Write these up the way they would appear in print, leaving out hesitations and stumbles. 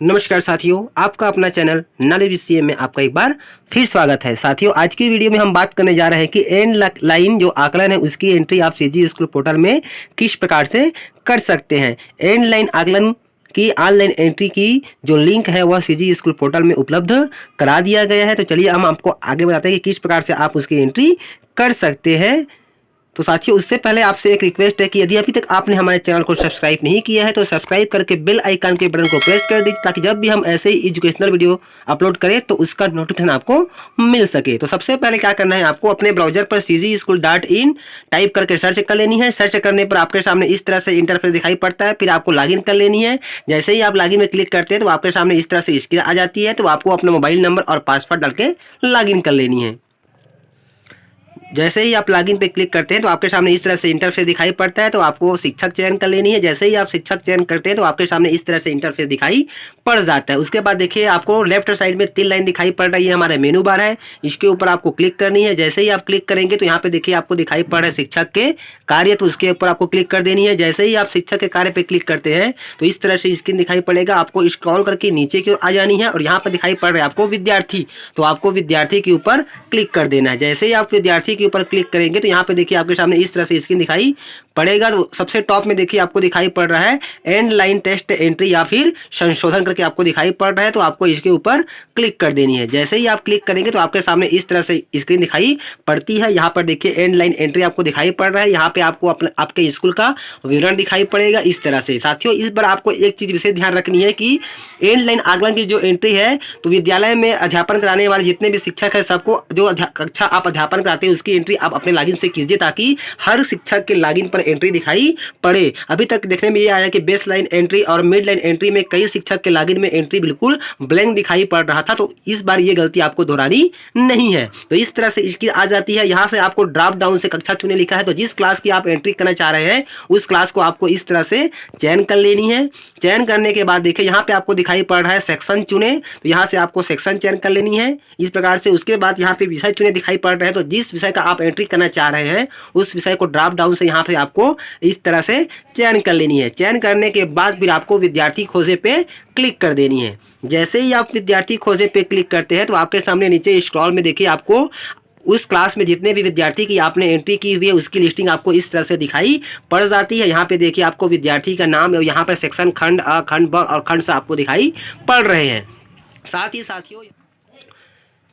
नमस्कार साथियों, आपका अपना चैनल नॉलेज बीसीए में आपका एक बार फिर स्वागत है। साथियों, आज की वीडियो में हम बात करने जा रहे हैं कि एंड लाइन जो आकलन है उसकी एंट्री आप सीजी स्कूल पोर्टल में किस प्रकार से कर सकते हैं। एंड लाइन आकलन की ऑनलाइन एंट्री की जो लिंक है वह सीजी स्कूल पोर्टल में उपलब्ध करा दिया गया है। तो चलिए हम आपको आगे बताते हैं कि किस प्रकार से आप उसकी एंट्री कर सकते हैं। तो साथियों, उससे पहले आपसे एक रिक्वेस्ट है कि यदि अभी तक आपने हमारे चैनल को सब्सक्राइब नहीं किया है तो सब्सक्राइब करके बेल आइकन के बटन को प्रेस कर दीजिए, ताकि जब भी हम ऐसे ही एजुकेशनल वीडियो अपलोड करें तो उसका नोटिफिकेशन आपको मिल सके। तो सबसे पहले क्या करना है, आपको अपने ब्राउजर पर cgschool.in टाइप करके सर्च कर लेनी है। सर्च करने पर आपके सामने इस तरह से इंटरफेस दिखाई पड़ता है। फिर आपको लॉगिन कर लेनी है। जैसे ही आप लॉगिन में क्लिक करते हैं तो आपके सामने इस तरह से स्क्रीन आ जाती है। तो आपको अपना मोबाइल नंबर और पासवर्ड डाल के लॉगिन कर लेनी है। जैसे ही आप लॉगिन पे क्लिक करते हैं तो आपके सामने इस तरह से इंटरफेस दिखाई पड़ता है। तो आपको शिक्षक चयन कर लेनी है। जैसे ही आप शिक्षक चयन करते हैं तो आपके सामने इस तरह से इंटरफेस दिखाई पड़ जाता है। उसके बाद देखिए, आपको लेफ्ट साइड में 3 लाइन दिखाई पड़ रही है, हमारा मेनू बार है। इसके ऊपर आपको क्लिक करनी है। जैसे ही आप क्लिक करेंगे तो यहाँ पे देखिए आपको दिखाई पड़ रहा है शिक्षक के कार्य, तो उसके ऊपर आपको क्लिक कर देनी है। जैसे ही आप शिक्षक के कार्य पे क्लिक करते हैं तो इस तरह से स्क्रीन दिखाई पड़ेगा। आपको स्क्रॉल करके नीचे की ओर आ जानी है और यहाँ पर दिखाई पड़ रहा है आपको विद्यार्थी, तो आपको विद्यार्थी के ऊपर क्लिक कर देना है। जैसे ही आप विद्यार्थी के ऊपर क्लिक करेंगे तो यहाँ पे देखिए आपके सामने इस तरह से स्क्रीन दिखाई पड़ेगा। तो सबसे टॉप में देखिए आपको दिखाई पड़ रहा है एंड लाइन टेस्ट एंट्री या फिर संशोधन करके आपको दिखाई पड़ रहा है। तो आपको इसके ऊपर क्लिक कर देनी है। जैसे ही आप क्लिक करेंगे तो आपके सामने इस तरह से स्क्रीन दिखाई पड़ती है। यहाँ पर देखिए एंड लाइन एंट्री आपको दिखाई पड़ रहा है। यहाँ पे आपको आपके स्कूल का विवरण दिखाई पड़ेगा इस तरह से। साथियों, इस बार आपको एक चीज विशेष ध्यान रखनी है कि एंड लाइन आकलन की जो एंट्री है, तो विद्यालय में अध्यापन कराने वाले जितने भी शिक्षक है सबको जो कक्षा आप अध्यापन कराते हैं उसकी एंट्री आप अपने लॉगिन से कीजिए, ताकि हर शिक्षक के लॉगिन पर एंट्री दिखाई पड़े। अभी तक देखने में ये आया कि बेस लाइन एंट्री और मिड लाइन एंट्री में कई शिक्षक के लॉगिन में एंट्री बिल्कुल ब्लैंक दिखाई पड़ रहा था। तो इस बार ये गलती आपको दोहरानी नहीं है। तो इस तरह से स्क्रीन आ जाती है। यहाँ से आपको ड्रॉप डाउन से कक्षा चुने लिखा है, तो जिस क्लास की आप एंट्री करना चाह रहे हैं उस क्लास को आपको इस तरह से चयन कर लेनी है। चयन करने के बाद देखिए यहाँ पे आपको दिखाई पड़ रहा है सेक्शन चुने, तो यहाँ से आपको सेक्शन चयन कर लेनी है इस प्रकार से। उसके बाद यहाँ पे विषय चुने दिखाई पड़ रहे हैं, तो जिस विषय का आप एंट्री करना चाह रहे हैं उस विषय को ड्रॉप डाउन से यहाँ पे आपको इस तरह से चयन कर लेनी है। चयन करने के बाद फिर आपको विद्यार्थी खोजे पे क्लिक कर देनी है। जैसे ही आप विद्यार्थी खोजे पे क्लिक करते हैं तो आपके सामने नीचे स्क्रॉल में देखिए आपको उस क्लास में जितने भी विद्यार्थी की आपने एंट्री की हुई है उसकी लिस्टिंग आपको इस तरह से दिखाई पड़ जाती है। यहाँ पे देखिए आपको विद्यार्थी का नाम और यहाँ पे सेक्शन खंड अ, खंड ब और खंड से आपको दिखाई पड़ रहे हैं। साथ ही साथियों,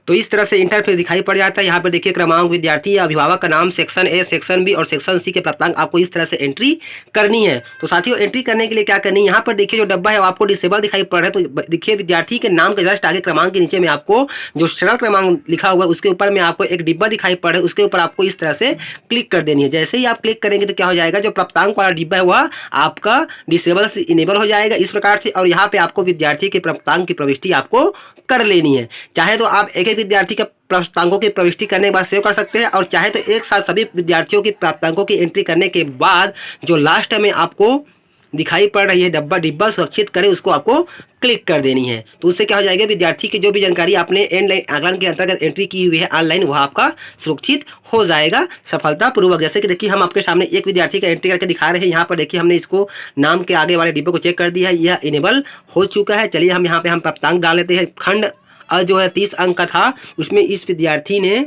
तो इस तरह से इंटरफेस दिखाई पड़ जाता है। यहाँ पर देखिए क्रमांक, विद्यार्थी या अभिभावक का नाम, सेक्शन ए, सेक्शन बी और सेक्शन सी के प्राप्तांक आपको इस तरह से एंट्री करनी है। तो साथियों, एंट्री करने के लिए क्या करनी है, यहाँ पर देखिए जो डब्बा है वो आपको डिसेबल दिखाई पड़ रहा है। तो देखिए विद्यार्थी के नाम के जस्ट आगे क्रमांक के नीचे में आपको जो सरल क्रमांक लिखा हुआ है उसके ऊपर में आपको एक डिब्बा दिखाई पड़ रहा है, उसके ऊपर आपको इस तरह से क्लिक कर देनी है। जैसे ही आप क्लिक करेंगे तो क्या हो जाएगा, जो प्राप्तांक वाला डिब्बा है वह आपका डिसेबल से इनेबल हो जाएगा इस प्रकार से। और यहाँ पे आपको विद्यार्थी के प्राप्तांक की प्रविष्टि आपको कर लेनी है। चाहे तो आप एक एक विद्यार्थी का प्राप्तांकों की प्रविष्टि करने के बाद सेव कर सकते हैं, और चाहे तो एक साथ सभी विद्यार्थियों की प्राप्तांकों की एंट्री करने के बाद जो लास्ट में आपको दिखाई पड़ रही है डिब्बा सुरक्षित करें उसको आपको क्लिक कर देनी है। तो उससे क्या हो जाएगा, विद्यार्थी की जो भी जानकारी आपने ऑनलाइन आकलन के अंतर्गत एंट्री की हुई है ऑनलाइन, वह आपका सुरक्षित हो जाएगा सफलतापूर्वक। जैसे कि देखिए हम आपके सामने एक विद्यार्थी का एंट्री करके दिखा रहे हैं। यहाँ पर देखिए हमने इसको नाम के आगे वाले डिब्बे को चेक कर दिया है, यह इनेबल हो चुका है। चलिए हम यहाँ पे हम प्राप्तांक डाल लेते हैं। खंड जो है 30 अंक का था, उसमें इस विद्यार्थी ने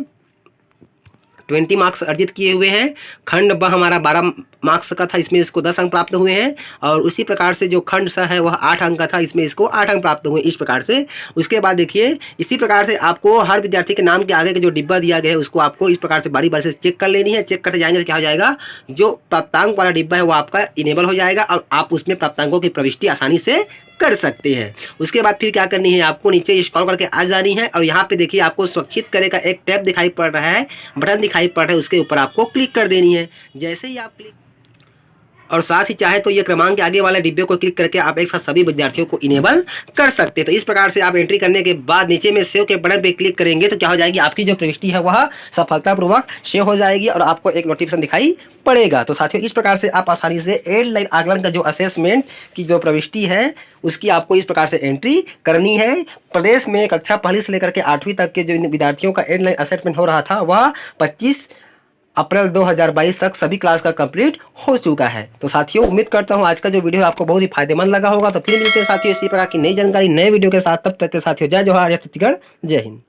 20 मार्क्स अर्जित किए हुए हैं। खंड ब हमारा 12 मार्क्स का था, इसमें इसको 10 अंक प्राप्त हुए हैं। और उसी प्रकार से जो खंड स है वह 8 अंक का था, इसमें इसको 8 अंक प्राप्त हुए इस प्रकार से। उसके बाद देखिए इसी प्रकार से आपको हर विद्यार्थी के नाम के आगे के जो डिब्बा दिया गया है उसको आपको इस प्रकार से बारी बारी से चेक कर लेनी है। चेक करते जाएंगे तो क्या हो जाएगा, जो प्राप्तांक वाला डिब्बा है वो आपका इनेबल हो जाएगा और आप उसमें प्राप्तांकों की प्रविष्टि आसानी से कर सकते हैं। उसके बाद फिर क्या करनी है, आपको नीचे स्क्रॉल करके आ जानी है और यहाँ पे देखिए आपको सुरक्षित करे का एक टैब दिखाई पड़ रहा है, बटन दिखाई पड़ रहा है, उसके ऊपर आपको क्लिक कर देनी है। जैसे ही आप क्लिक, और साथ ही चाहे तो ये क्रमांक के आगे वाले डिब्बे को क्लिक करके आप एक साथ सभी विद्यार्थियों को इनेबल कर सकते हैं। तो इस प्रकार से आप एंट्री करने के बाद नीचे में सेव के बटन पे क्लिक करेंगे तो क्या हो जाएगी, आपकी जो प्रविष्टि है वह सफलतापूर्वक सेव हो जाएगी और आपको एक नोटिफिकेशन दिखाई पड़ेगा। तो साथियों, इस प्रकार से आप आसानी से एंड लाइन आकलन का जो असेसमेंट की जो प्रविष्टि है उसकी आपको इस प्रकार से एंट्री करनी है। प्रदेश में कक्षा 1 से लेकर के 8वीं तक के जो विद्यार्थियों का एंड लाइन असेसमेंट हो रहा था वह 25 अप्रैल 2022 तक सभी क्लास का कंप्लीट हो चुका है। तो साथियों उम्मीद करता हूँ आज का जो वीडियो है आपको बहुत ही फायदेमंद लगा होगा। तो फिर मिलते हैं साथियों इसी प्रकार की नई जानकारी नए वीडियो के साथ। तब तक के साथियों जय जोहार, जय छत्तीसगढ़, जय हिंद।